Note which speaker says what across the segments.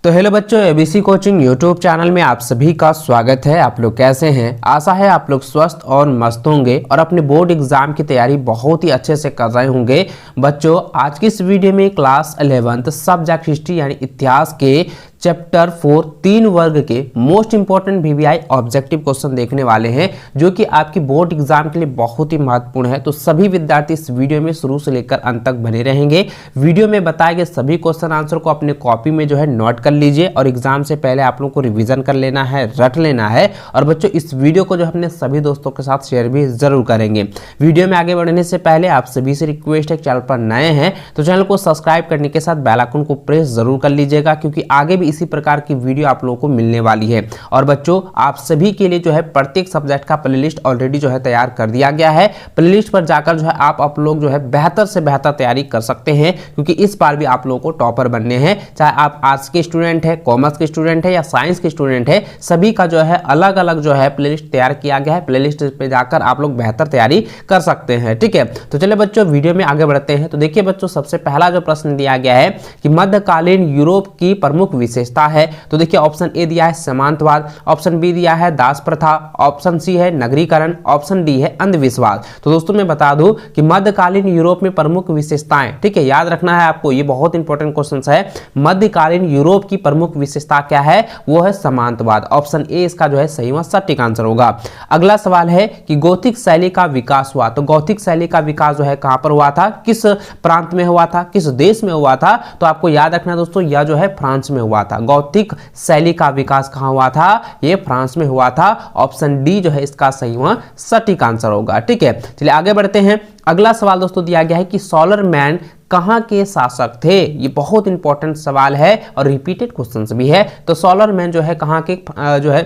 Speaker 1: तो हेलो बच्चों, ABC coaching YouTube channel में आप सभी का स्वागत है। आप लोग कैसे हैं? आशा है आप लोग स्वस्थ और मस्त होंगे और अपने बोर्ड एग्जाम की तैयारी बहुत ही अच्छे से कर रहे होंगे। बच्चों, आज की इस वीडियो में क्लास 11th सब्जेक्ट हिस्ट्री यानी इतिहास के चैप्टर 4 3 वर्ग के most important VVI objective question देखने वाले हैं, जो कि आपकी बोर्ड एग्जाम के लिए बहुत ही महत्वपूर्ण है। तो सभी विद्यार्थी इस वीडियो में शुरू से लेकर अंत तक बने रहेंगे। वीडियो में बताए गए सभी क्वेश्चन आंसर को अपने कॉपी में जो है नोट कर लीजिए और एग्जाम से पहले आप लोगों को रिवीजन कर लेना है, रट लेना है। और बच्चों, इस वीडियो को जो अपने सभी दोस्तों के साथ शेयर भी जरूर करेंगे। वीडियो में आगे बढ़ने से पहले आप सभी से रिक्वेस्ट है, चैनल पर नए हैं तो चैनल को सब्सक्राइब करने के साथ बेल आइकन को प्रेस जरूर कर लीजिएगा, क्योंकि आगे भी इसी प्रकार की वीडियो आप लोगों को मिलने वाली है। और बच्चों, आप सभी के लिए जो है प्रत्येक सब्जेक्ट का प्लेलिस्ट ऑलरेडी जो है तैयार कर दिया गया है। प्लेलिस्ट पर जाकर जो है आप लोग जो है बेहतर से बेहतर तैयारी कर सकते हैं, क्योंकि इस बार भी आप लोगों को टॉपर बनने हैं। चाहे आप आर्ट्स के स्टूडेंट है, कॉमर्स के स्टूडेंट है या साइंस के स्टूडेंट है, सभी का जो है अलग अलग जो है प्लेलिस्ट तैयार किया गया है। प्लेलिस्ट पे जाकर आप लोग बेहतर तैयारी कर सकते हैं। ठीक है, तो चलिए बच्चों वीडियो में आगे बढ़ते हैं। तो देखिए बच्चों, सबसे पहला जो प्रश्न दिया गया है कि मध्यकालीन यूरोप की प्रमुख विशेषता है। तो देखिए, ऑप्शन ए दिया है सामंतवाद, ऑप्शन बी दिया है दास प्रथा, ऑप्शन सी है नगरीकरण, ऑप्शन डी है अंधविश्वास। तो दोस्तों मैं बता दूं कि मध्यकालीन यूरोप में प्रमुख विशेषताएं, ठीक है, याद रखना है आपको, ये बहुत इंपॉर्टेंट क्वेश्चन है। मध्यकालीन यूरोप की प्रमुख विशेषता क्या है? वो है सामंतवाद। ऑप्शन ए इसका जो है सही व सटीक आंसर होगा। अगला सवाल है कि गौथिक शैली का विकास हुआ। तो गौथिक शैली का विकास जो है कहां पर हुआ था, किस प्रांत में हुआ था, किस देश में हुआ था? तो आपको याद रखना दोस्तों, यह जो है फ्रांस में हुआ था। गौथिक शैली का विकास कहां हुआ था? ये फ्रांस में हुआ था। ऑप्शन डी जो है इसका सही व सटीक आंसर होगा। ठीक है, चलिए आगे बढ़ते हैं। अगला सवाल दोस्तों दिया गया है कि सोलरमैन कहां के शासक थे? ये बहुत इंपॉर्टेंट सवाल है और रिपीटेड क्वेश्चन भी है। तो सोलरमैन जो है कहां के जो है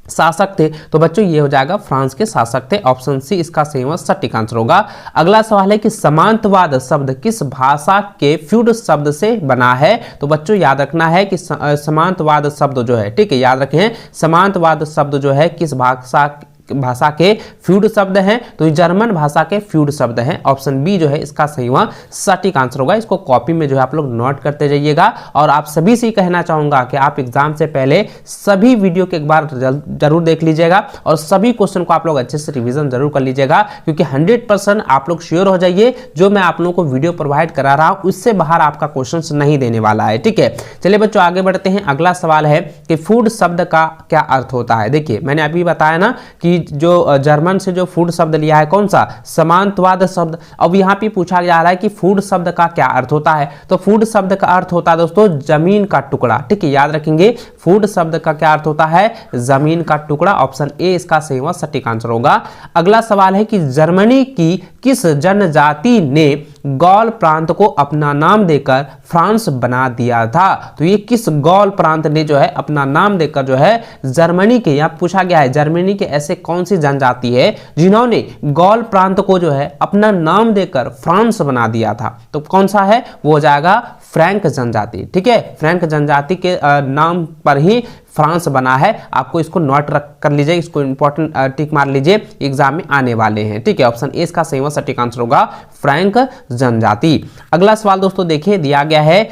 Speaker 1: शासक थे? तो बच्चों ये हो जाएगा फ्रांस के शासक थे। ऑप्शन सी इसका सही व सटीक आंसर होगा। अगला सवाल है कि सामंतवाद शब्द किस भाषा के फ्यूड शब्द से बना है? तो बच्चों याद रखना है कि सामंतवाद शब्द जो है, ठीक है, याद रखें, सामंतवाद शब्द जो है किस भाषा के फ्यूड शब्द हैं? तो जर्मन भाषा के फ्यूड शब्द हैं। ऑप्शन बी जो है इसका सही व सटीक आंसर होगा। इसको कॉपी में जो है आप लोग नोट करते जाइएगा। और आप सभी से कहना चाहूंगा कि आप एग्जाम से पहले सभी वीडियो को एक बार जरूर देख लीजिएगा और सभी क्वेश्चन को आप लोग अच्छे से रिवीजन जरूर कर लीजिएगा, क्योंकि 100% आप लोग श्योर हो जाइए जो मैं आप लोगों को वीडियो प्रोवाइड करा रहा हूं उससे बाहर आपका क्वेश्चन नहीं देने वाला है। ठीक है, चलिए बच्चों आगे बढ़ते हैं। अगला सवाल है कि फूड शब्द का क्या अर्थ होता है? देखिए, मैंने अभी बताया ना कि जो जर्मन से जो फूड शब्द लिया है, कौन सा? सामंतवाद शब्द। अब यहाँ पे पूछा जा रहा है कि फूड शब्द का क्या अर्थ होता है? तो फूड शब्द का अर्थ होता है दोस्तों जमीन का टुकड़ा। ठीक है, याद रखेंगे, फूड शब्द का क्या अर्थ होता है? जमीन का टुकड़ा। ऑप्शन ए इसका सही व सटीक आंसर होगा। अगला सवाल है कि जर्मनी की किस जनजाति ने गॉल प्रांत को अपना नाम देकर फ्रांस बना दिया था? तो ये किस गॉल प्रांत ने जो है अपना नाम देकर जो है जर्मनी के, यहां पूछा गया है जर्मनी के ऐसे कौन सी जनजाति है जिन्होंने गॉल प्रांत को जो है अपना नाम देकर फ्रांस बना दिया था? तो कौन सा है? वो हो जाएगा फ्रैंक जनजाति। ठीक है, फ्रैंक जनजाति के नाम पर ही फ्रांस बना है। आपको इसको नोट कर लीजिए, इसको इंपॉर्टेंट टिक मार लीजिए, एग्जाम में आने वाले हैं। ठीक है, ऑप्शन ए इसका सही व सटीक आंसर होगा फ्रैंक जनजाति। अगला सवाल दोस्तों देखिए, दिया गया है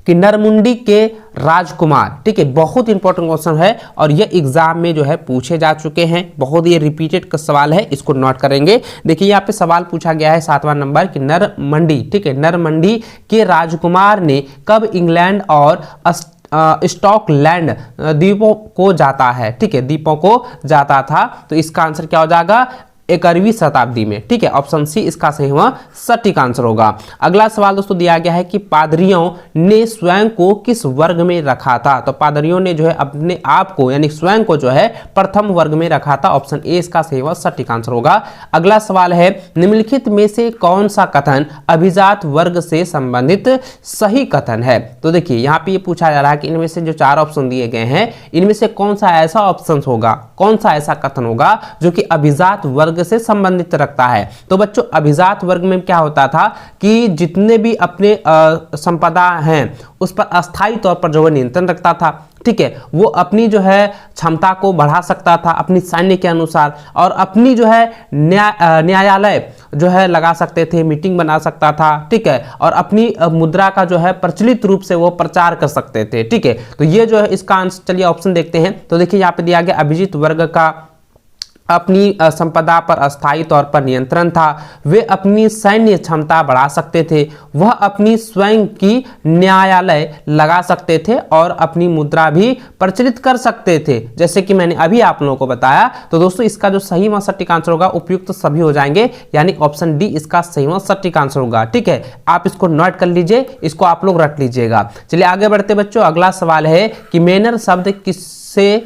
Speaker 1: कि नरमुंडी के राजकुमार, ठीक है, बहुत इंपॉर्टेंट क्वेश्चन है और ये एग्जाम में जो है पूछे जा चुके हैं। बहुत ये रिपीटेड सवाल है, इसको नोट करेंगे। देखिए यहाँ पे सवाल पूछा गया है 7वां नंबर कि नरमंडी, ठीक है, नरमंडी के राजकुमार ने कब इंग्लैंड और स्कॉटलैंड द्वीपों को जाता है? ठीक है, द्वीपों को जाता था। तो इसका आंसर क्या हो जाएगा? 11वीं शताब्दी में। ठीक है, ऑप्शन सी इसका सही व सटीक आंसर होगा। अगला सवाल दोस्तों दिया गया है कि पादरियों ने स्वयं को किस वर्ग में रखा था? तो पादरियों ने जो है अपने आप को यानी स्वयं को जो है प्रथम वर्ग में रखा था। ऑप्शन ए इसका सही व सटीक आंसर होगा। अगला सवाल है निम्नलिखित में से कौन सा कथन अभिजात वर्ग से संबंधित सही कथन है? तो देखिए यहाँ पे ये पूछा जा रहा है कि इनमें से जो 4 ऑप्शन दिए गए हैं, इनमें से कौन सा ऐसा ऑप्शन होगा, कौन सा ऐसा कथन होगा जो कि अभिजात वर्ग वर्ग से संबंधित रखता है। तो बच्चों अभिजात वर्ग में क्या होता था कि जितने भी अपने संपदा हैं उस पर अस्थायी तौर पर जो है नियंत्रण रखता था, ठीक है, वो अपनी जो है क्षमता को बढ़ा सकता था अपनी सैन्य के अनुसार, और अपनी जो है न्यायालय जो है लगा सकते थे, मीटिंग बना सकता था, ठीक है, और अपनी मुद्रा का जो है प्रचलित रूप से वो प्रचार कर सकते थे, ठीक है। तो ये जो है इसका आंसर, चलिए ऑप्शन देखते हैं। तो देखिए यहाँ पे दिया गया अभिजित वर्ग का अपनी संपदा पर अस्थायी तौर पर नियंत्रण था, वे अपनी सैन्य क्षमता बढ़ा सकते थे, वह अपनी स्वयं की न्यायालय लगा सकते थे और अपनी मुद्रा भी प्रचलित कर सकते थे, जैसे कि मैंने अभी आप लोगों को बताया। तो दोस्तों इसका जो सही व सटीक आंसर होगा, उपयुक्त तो सभी हो जाएंगे, यानी ऑप्शन डी इसका सही व सटीक आंसर होगा, ठीक है। आप इसको नोट कर लीजिए, इसको आप लोग रख लीजिएगा। चलिए आगे बढ़ते बच्चों, अगला सवाल है कि मैनर शब्द किससे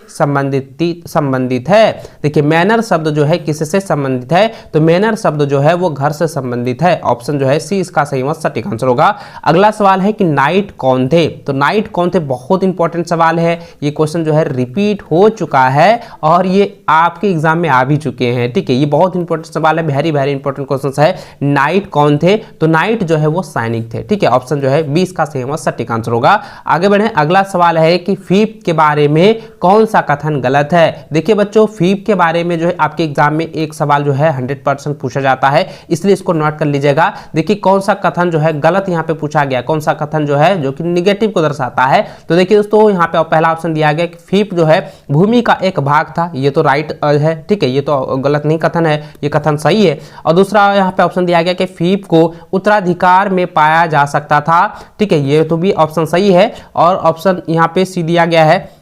Speaker 1: संबंधित है। देखिए मैनर शब्द जो है किससे संबंधित है, तो मैनर शब्द जो है वो घर से संबंधित है, ऑप्शन जो है सी इसका सही व सटीक आंसर होगा। अगला सवाल है कि नाइट कौन थे, तो नाइट कौन थे, बहुत इंपॉर्टेंट सवाल है, ये क्वेश्चन जो है रिपीट हो चुका है और ये आपके एग्जाम में आ भी चुके हैं, ठीक है। ये बहुत इंपॉर्टेंट सवाल है, वेरी वेरी इंपॉर्टेंट क्वेश्चन है। नाइट कौन थे, तो नाइट जो है वो सैनिक थे, ठीक है, ऑप्शन जो है 20 का सही व सटीक आंसर होगा। आगे बढ़े, अगला सवाल है कि फीप के बारे में कौन सा कथन गलत है। देखिए बच्चों फीप के बारे में जो है आपके एग्जाम में एक सवाल जो है 100% पूछा जाता है, इसलिए इसको नोट कर लीजिएगा। देखिए कौन सा कथन जो है गलत यहाँ पे पूछा गया, कौन सा कथन जो है जो कि निगेटिव को दर्शाता है। तो देखिए दोस्तों यहाँ पे पहला ऑप्शन दिया गया कि फीप जो है भूमि का एक भाग था, ये तो राइट है, ठीक है, ये तो गलत नहीं कथन है, ये कथन सही है। और दूसरा यहाँ पे ऑप्शन दिया गया कि फीप को उत्तराधिकार में पाया जा सकता था, ठीक है, ये तो भी ऑप्शन सही है। और ऑप्शन यहाँ पे सी दिया गया है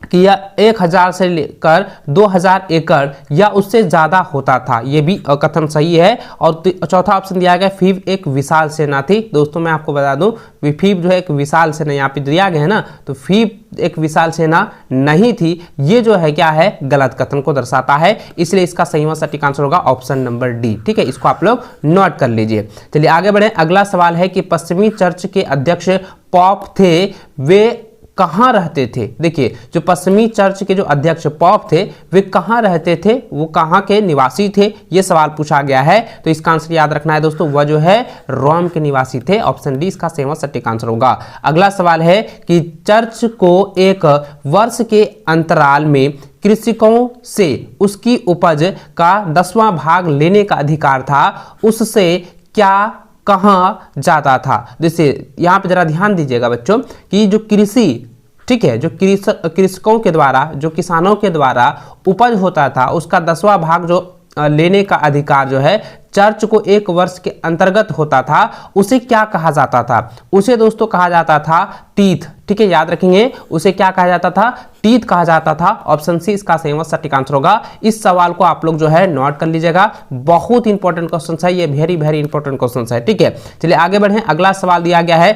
Speaker 1: कि यह 1000 से लेकर 2000 एकड़ या उससे ज्यादा होता था, यह भी कथन सही है। और चौथा ऑप्शन दिया गया फीप एक विशाल सेना थी। दोस्तों मैं आपको बता दूं फीप जो है एक विशाल सेना यहाँ पे दिया गया है ना, तो फीप एक विशाल सेना नहीं थी, ये जो है क्या है गलत कथन को दर्शाता है, इसलिए इसका सही व सटीक आंसर होगा ऑप्शन नंबर डी, ठीक है, इसको आप लोग नोट कर लीजिए। चलिए आगे बढ़े, अगला सवाल है कि पश्चिमी चर्च के अध्यक्ष पॉप थे, वे कहाँ रहते थे। देखिए जो पश्चिमी चर्च के जो अध्यक्ष पॉप थे वे कहाँ रहते थे, वो कहाँ के निवासी थे, ये सवाल पूछा गया है। तो इसका आंसर याद रखना है दोस्तों, वह जो है रोम के निवासी थे, ऑप्शन डी इसका सही व सटीक आंसर होगा। अगला सवाल है कि चर्च को एक वर्ष के अंतराल में कृषकों से उसकी उपज का 10वां भाग लेने का अधिकार था, उससे क्या कहाँ जाता था। जैसे यहाँ पे जरा ध्यान दीजिएगा बच्चों कि जो कृषि, ठीक है, जो कृषकों के द्वारा, जो किसानों के द्वारा उपज होता था उसका 10वां भाग जो लेने का अधिकार जो है चर्च को एक वर्ष के अंतर्गत होता था, उसे क्या कहा जाता था, उसे दोस्तों कहा जाता था टीथ, ठीक है, याद रखेंगे उसे क्या कहा जाता था, टीथ कहा जाता था, ऑप्शन सी इसका सही व सटीक आंसर होगा। इस सवाल को आप लोग जो है नोट कर लीजिएगा, बहुत इंपॉर्टेंट क्वेश्चन है, ये वेरी वेरी इंपॉर्टेंट क्वेश्चन है, ठीक है। चलिए आगे बढ़े, अगला सवाल दिया गया है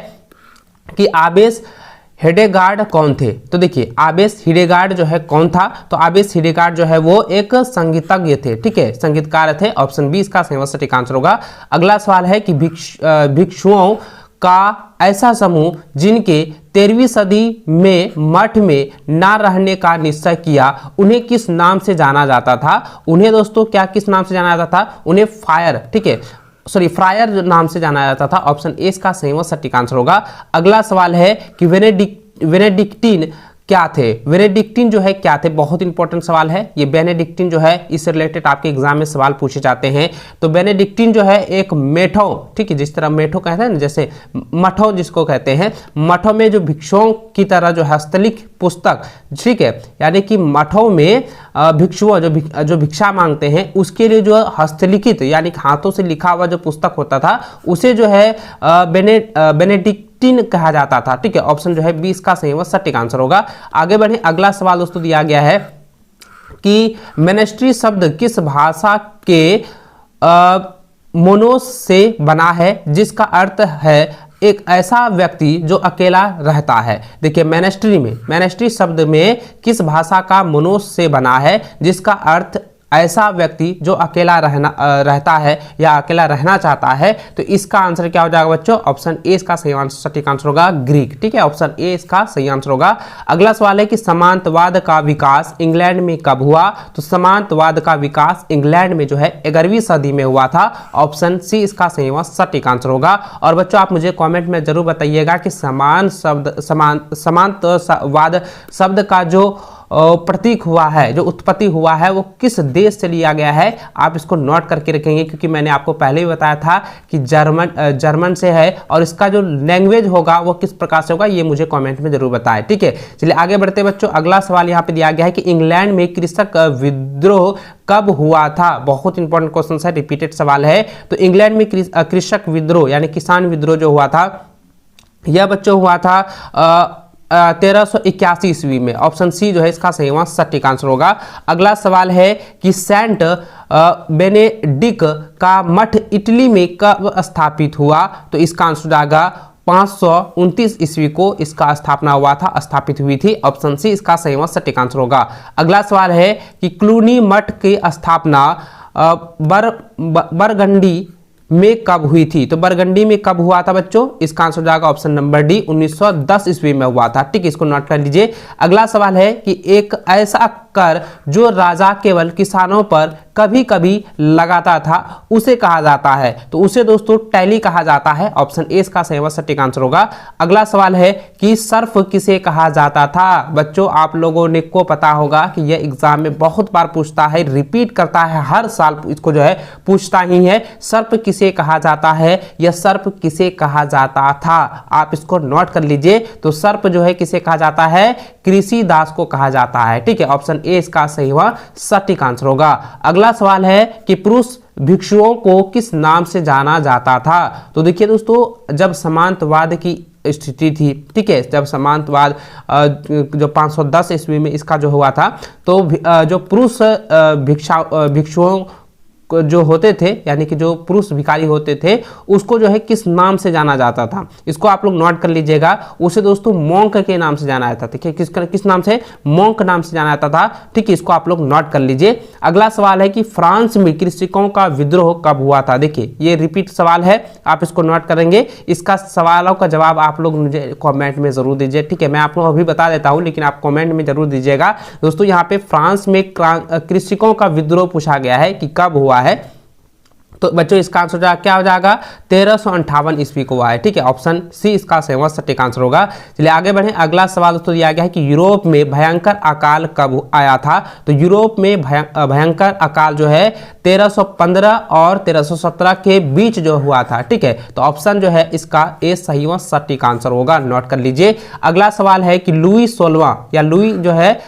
Speaker 1: कि आबेस हिडेगार्ड कौन थे। तो देखिए आबेस हिडेगार्ड जो है कौन था, तो आबेस हिडेगार्ड जो है वो एक संगीतज्ञ थे, ठीक है, संगीतकार थे, ऑप्शन बी इसका सही व सटीक आंसर होगा। अगला सवाल है कि भिक्षुओं का ऐसा समूह जिनके 13वीं सदी में मठ में ना रहने का निश्चय किया, उन्हें किस नाम से जाना जाता था। उन्हें दोस्तों क्या किस नाम से जाना जाता था, उन्हें फायर, ठीक है, फ्रायर नाम से जाना जाता था, ऑप्शन ए इसका सही व सटीक आंसर होगा। अगला सवाल है कि बेनेडिक्टीन क्या थे। बेनेडिक्टीन जो है क्या थे, बहुत इंपॉर्टेंट सवाल है ये। बेनेडिक्टीन जो है इससे रिलेटेड आपके एग्जाम में सवाल पूछे जाते हैं। तो बेनेडिक्टीन जो है एक मेठो, ठीक है, जिस तरह मेठो कहते हैं ना, जैसे मठो जिसको कहते हैं, मठों में जो भिक्षुओं की तरह जो हस्तलिखित पुस्तक, ठीक है, यानी कि मठों में भिक्षुओं जो भिक्षा मांगते हैं उसके लिए जो हस्तलिखित यानी हाथों से लिखा हुआ जो पुस्तक होता था उसे जो है बेनेडिक्टीन कहा जाता था, ठीक है, ऑप्शन जो है 20 का सही व सटीक आंसर होगा। आगे बढ़े, अगला सवाल दोस्तों दिया गया है कि मोनेस्ट्री शब्द किस भाषा के मोनोस से बना है, जिसका अर्थ है एक ऐसा व्यक्ति जो अकेला रहता है। देखिए मोनेस्ट्री शब्द में किस भाषा का मोनोस से बना है, जिसका अर्थ ऐसा व्यक्ति जो अकेला रहता है या अकेला रहना चाहता है। तो इसका आंसर क्या हो जाएगा बच्चों, ऑप्शन ए इसका सही आंसर, सटीक आंसर होगा ग्रीक। ठीक है, ऑप्शन ए इसका सही आंसर होगा। अगला सवाल है कि सामंतवाद का विकास इंग्लैंड में कब हुआ। तो सामंतवाद का विकास इंग्लैंड में जो है 11वीं सदी में हुआ था। ऑप्शन सी इसका सही हुआ सटीक आंसर होगा। और बच्चों आप मुझे कमेंट में जरूर बताइएगा कि सामंतवाद शब्द का जो प्रतीक हुआ है, जो उत्पत्ति हुआ है, वो किस देश से लिया गया है। आप इसको नोट करके रखेंगे, क्योंकि मैंने आपको पहले ही बताया था कि जर्मन से है, और इसका जो लैंग्वेज होगा वो किस प्रकार से होगा, ये मुझे कमेंट में जरूर बताएं। ठीक है, चलिए आगे बढ़ते बच्चों। अगला सवाल यहाँ पे दिया गया है कि इंग्लैंड में कृषक विद्रोह कब हुआ था। बहुत इंपॉर्टेंट क्वेश्चन है, रिपीटेड सवाल है। तो इंग्लैंड में कृषक विद्रोह यानी किसान विद्रोह जो हुआ था, यह बच्चों हुआ था 1381 ईस्वी में। ऑप्शन सी जो है इसका सही हुआ सटीक आंसर होगा। अगला सवाल है कि सेंट बेनेडिक्ट का मठ इटली में कब स्थापित हुआ। तो इसका आंसर हो जाएगा 529 ईस्वी को इसका स्थापना हुआ था, स्थापित हुई थी। ऑप्शन सी इसका सही हुआ सटीक आंसर होगा। अगला सवाल है कि क्लूनी मठ की स्थापना बरगंडी में कब हुई थी। तो बरगंडी में कब हुआ था बच्चों, इसका आंसर हो जाएगा ऑप्शन नंबर डी, 1910 ईस्वी में हुआ था। ठीक है, इसको नोट कर लीजिए। अगला सवाल है कि एक ऐसा कर जो राजा केवल किसानों पर कभी कभी लगाता था उसे कहा जाता है। तो उसे दोस्तों टैली कहा जाता है। ऑप्शन ए इसका सही सटीक आंसर होगा। अगला सवाल है कि सर्फ किसे कहा जाता था। बच्चों आप लोगों ने को पता होगा कि यह एग्जाम में बहुत बार पूछता है, रिपीट करता है, हर साल इसको जो है पूछता ही है। सर्फ किसे कहा जाता है, यह सर्फ किसे कहा जाता था, आप इसको नोट कर लीजिए। तो सर्फ जो है किसे कहा जाता है, कृषि दास को कहा जाता है। ठीक है, ऑप्शन ए इसका सही हुआ सटीक आंसर होगा। अगला सवाल है कि पुरुष भिक्षुओं को किस नाम से जाना जाता था। तो देखिए दोस्तों, जब सामंतवाद की स्थिति थी, ठीक है, जब सामंतवाद जो 510 ईस्वी में इसका जो हुआ था, तो जो पुरुष भिक्षुओं जो होते थे, यानी कि जो पुरुष भिखारी होते थे, उसको जो है किस नाम से जाना जाता था, इसको आप लोग नोट कर लीजिएगा। उसे दोस्तों मॉन्क के नाम से जाना जाता था। ठीक है, किस नाम से, मॉन्क नाम से जाना जाता था। ठीक है, इसको आप लोग नोट कर लीजिए। अगला सवाल है कि फ्रांस में कृषकों का विद्रोह कब हुआ था। देखिए ये रिपीट सवाल है, आप इसको नोट करेंगे। इसका सवालों का जवाब आप लोग मुझे कॉमेंट में जरूर दीजिए। ठीक है, मैं आप लोग अभी बता देता हूँ, लेकिन आप कॉमेंट में जरूर दीजिएगा। दोस्तों यहाँ पे फ्रांस में कृषकों का विद्रोह पूछा गया है कि कब हुआ है। तो बच्चों इसका आंसर क्या हो जाएगा, 1358 ईस्वी को हुआ है। ठीक है, ऑप्शन सी इसका सही सटीक आंसर होगा। चलिए आगे बढ़े। अगला सवाल दोस्तों दिया गया है कि यूरोप में भयंकर अकाल कब आया था। तो यूरोप में भयंकर अकाल जो है 1315 और 1317 के बीच जो हुआ था। ठीक है, तो ऑप्शन जो है इसका ए सही व सटीक आंसर होगा, नोट कर लीजिए। अगला सवाल है कि लुई 16 या लुई जो है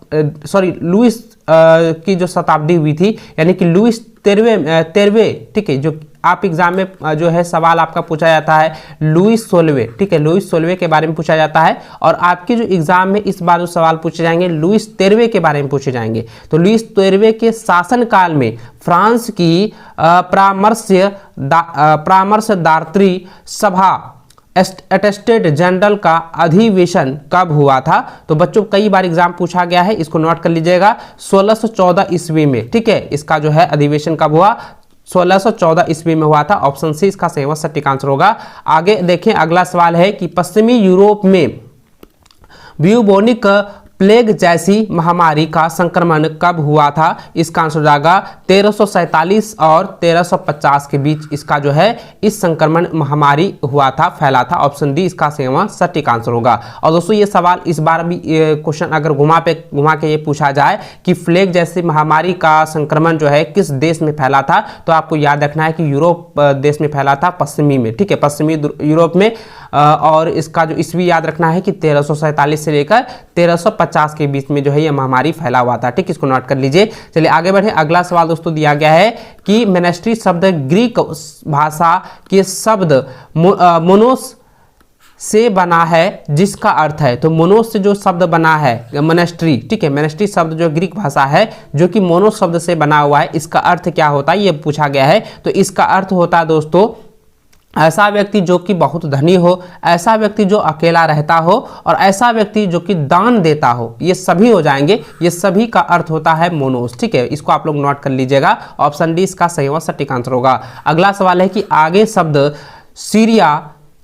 Speaker 1: लुईस की जो शताब्दी हुई थी, यानी कि लुईस 13वें, ठीक है, जो आप एग्जाम में जो है सवाल आपका पूछा जाता है लुईस 16वें। ठीक है, लुईस 16वें के बारे में पूछा जाता है, और आपके जो एग्जाम में इस बार जो सवाल पूछे जाएंगे लुईस 13वें के बारे में पूछे जाएंगे। तो लुईस 13वें के शासनकाल में फ्रांस की परामर्शदात्री सभा अटेस्टेड जनरल का अधिवेशन कब हुआ था। तो बच्चों कई बार एग्जाम पूछा गया है, इसको नोट कर लीजिएगा, 1614 ईस्वी में। ठीक है, इसका जो है अधिवेशन कब हुआ, 1614 ईस्वी में हुआ था। ऑप्शन सी इसका सही सटीक आंसर होगा। आगे देखें, अगला सवाल है कि पश्चिमी यूरोप में ब्यूबोनिक प्लेग जैसी महामारी का संक्रमण कब हुआ था। इसका आंसर हो जाएगा 1347 और 1350 के बीच इसका जो है इस संक्रमण महामारी हुआ था, फैला था। ऑप्शन डी इसका सही सटीक आंसर होगा। और दोस्तों ये सवाल इस बार भी क्वेश्चन अगर घुमा के ये पूछा जाए कि प्लेग जैसी महामारी का संक्रमण जो है किस देश में फैला था, तो आपको याद रखना है कि यूरोप देश में फैला था, पश्चिमी में। ठीक है, पश्चिमी यूरोप में। और इसका जो ईस्वी याद रखना है कि 1347 से लेकर 1350 के बीच में जो है यह महामारी फैला हुआ था। ठीक, इसको नोट कर लीजिए। चलिए आगे बढ़े। अगला सवाल दोस्तों दिया गया है कि मोनेस्ट्री शब्द ग्रीक भाषा के शब्द मोनोस से बना है, जिसका अर्थ है, तो मोनोस से जो शब्द बना है मोनेस्ट्री, ठीक है, मोनेस्ट्री शब्द जो ग्रीक भाषा है जो कि मोनोस शब्द से बना हुआ है, इसका अर्थ क्या होता है ये पूछा गया है। तो इसका अर्थ होता है दोस्तों ऐसा व्यक्ति जो कि बहुत धनी हो, ऐसा व्यक्ति जो अकेला रहता हो, और ऐसा व्यक्ति जो कि दान देता हो, ये सभी हो जाएंगे। ये सभी का अर्थ होता है मोनोस। ठीक है, इसको आप लोग नोट कर लीजिएगा। ऑप्शन डी इसका सही और सटीक आंसर होगा। अगला सवाल है कि आगे शब्द सीरिया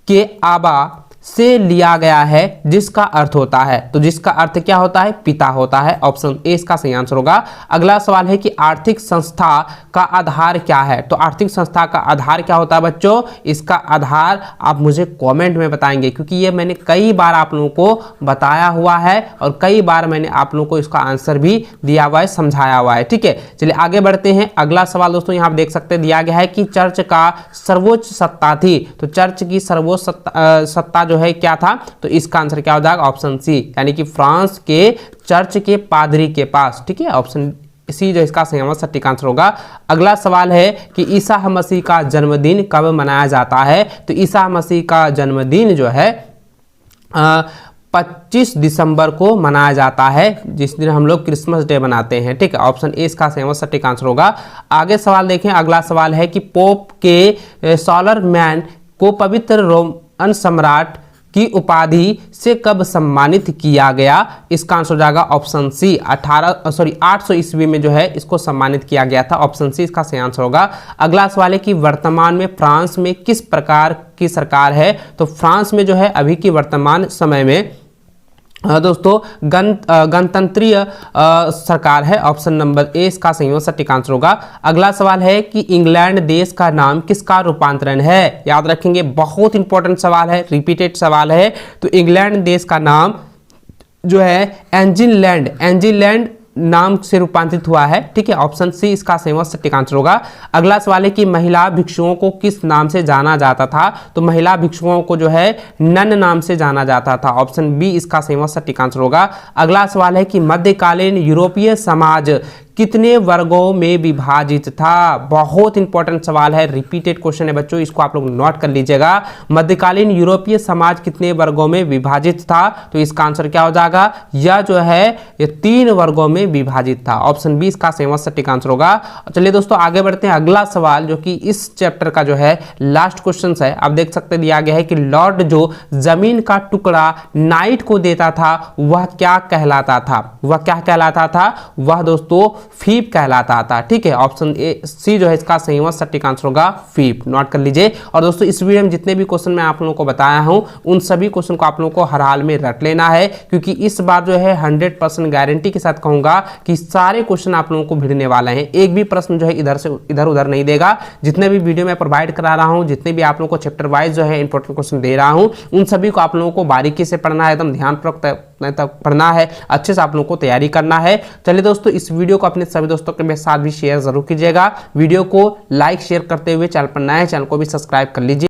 Speaker 1: के आबा से लिया गया है जिसका अर्थ होता है, तो जिसका अर्थ क्या होता है? पिता होता है। ऑप्शन ए इसका सही आंसर होगा। अगला सवाल है कि आर्थिक संस्था का आधार क्या है? तो आर्थिक संस्था का आधार क्या होता है बच्चों? इसका आधार आप मुझे कमेंट में बताएंगे, क्योंकि ये मैंने कई बार आप लोगों को बताया हुआ है और कई बार मैंने आप लोगों को इसका आंसर भी दिया हुआ है, समझाया हुआ है। ठीक है, चलिए आगे बढ़ते हैं। अगला सवाल दोस्तों यहाँ आप देख सकते हैं, दिया गया है कि चर्च का सर्वोच्च सत्ता थी, तो चर्च की सर्वोच्च सत्ता जो है क्या था? तो इसका आंसर क्या हो जाएगा? ऑप्शन सी, यानी कि फ्रांस के चर्च के पादरी के पास। ठीक है, ऑप्शन सी जो इसका सही सटीक आंसर होगा। अगला सवाल है कि ईसा मसीह का जन्मदिन कब मनाया जाता है? तो ईसा मसीह का जन्मदिन जो है 25 दिसंबर को मनाया जाता है, जिस दिन हम लोग क्रिसमस डे मनाते हैं। ठीक है, ऑप्शन ए इसका सही सटीक आंसर होगा। आगे सवाल देखें। अगला सवाल है कि पोप के सॉलरमैन को पवित्र रोमन सम्राट की उपाधि से कब सम्मानित किया गया? इसका आंसर हो जाएगा ऑप्शन सी, 800 ईस्वी में जो है इसको सम्मानित किया गया था। ऑप्शन सी इसका सही आंसर होगा। अगला सवाल है कि वर्तमान में फ्रांस में किस प्रकार की सरकार है? तो फ्रांस में जो है अभी की वर्तमान समय में दोस्तों गणतंत्रीय सरकार है। ऑप्शन नंबर ए इसका सही सटीक आंसर होगा। अगला सवाल है कि इंग्लैंड देश का नाम किसका रूपांतरण है? याद रखेंगे, बहुत इंपॉर्टेंट सवाल है, रिपीटेड सवाल है। तो इंग्लैंड देश का नाम जो है एंजिनलैंड नाम से रूपांतरित हुआ है। ठीक है, ऑप्शन सी इसका सही सटीक आंसर होगा। अगला सवाल है कि महिला भिक्षुओं को किस नाम से जाना जाता था? तो महिला भिक्षुओं को जो है नन नाम से जाना जाता था। ऑप्शन बी इसका सही सटीक आंसर होगा। अगला सवाल है कि मध्यकालीन यूरोपीय समाज कितने वर्गों में विभाजित था? बहुत इंपॉर्टेंट सवाल है, रिपीटेड क्वेश्चन है बच्चों, इसको आप लोग नोट कर लीजिएगा। मध्यकालीन यूरोपीय समाज कितने वर्गों में विभाजित था? तो इसका आंसर क्या हो जाएगा? यह जो है ये 3 वर्गों में विभाजित था। ऑप्शन बी इसका सही सटीक आंसर होगा। चलिए दोस्तों आगे बढ़ते हैं। अगला सवाल जो कि इस चैप्टर का जो है लास्ट क्वेश्चन है, आप देख सकते हैं, दिया गया है कि लॉर्ड जो जमीन का टुकड़ा नाइट को देता था वह क्या कहलाता था? वह क्या कहलाता था? वह दोस्तों फीप कहलाता था। ठीक है, ऑप्शन ए सी जो है इसका सही सटीक आंसर होगा, फीप। नोट कर लीजिए। और दोस्तों इस वीडियो में जितने भी क्वेश्चन मैं आप लोगों को बताया हूं उन सभी क्वेश्चन को आप लोगों को हर हाल में रट लेना है, क्योंकि इस बार जो है 100% गारंटी के साथ कहूंगा कि सारे क्वेश्चन आप लोगों को भिड़ने वाले हैं। एक भी प्रश्न जो है इधर से इधर उधर नहीं देगा। जितने भी वीडियो मैं प्रोवाइड करा रहा हूं, जितने भी आप लोगों को चैप्टर वाइज जो है इंपॉर्टेंट क्वेश्चन दे रहा हूं, उन सभी को आप लोगों को बारीकी से पढ़ना है, एकदम ध्यानपूर्वक तक पढ़ना है, अच्छे से आप लोगों को तैयारी करना है। चलिए दोस्तों इस वीडियो को अपने सभी दोस्तों के साथ भी शेयर जरूर कीजिएगा। वीडियो को लाइक शेयर करते हुए चैनल पर नए चैनल को भी सब्सक्राइब कर लीजिए।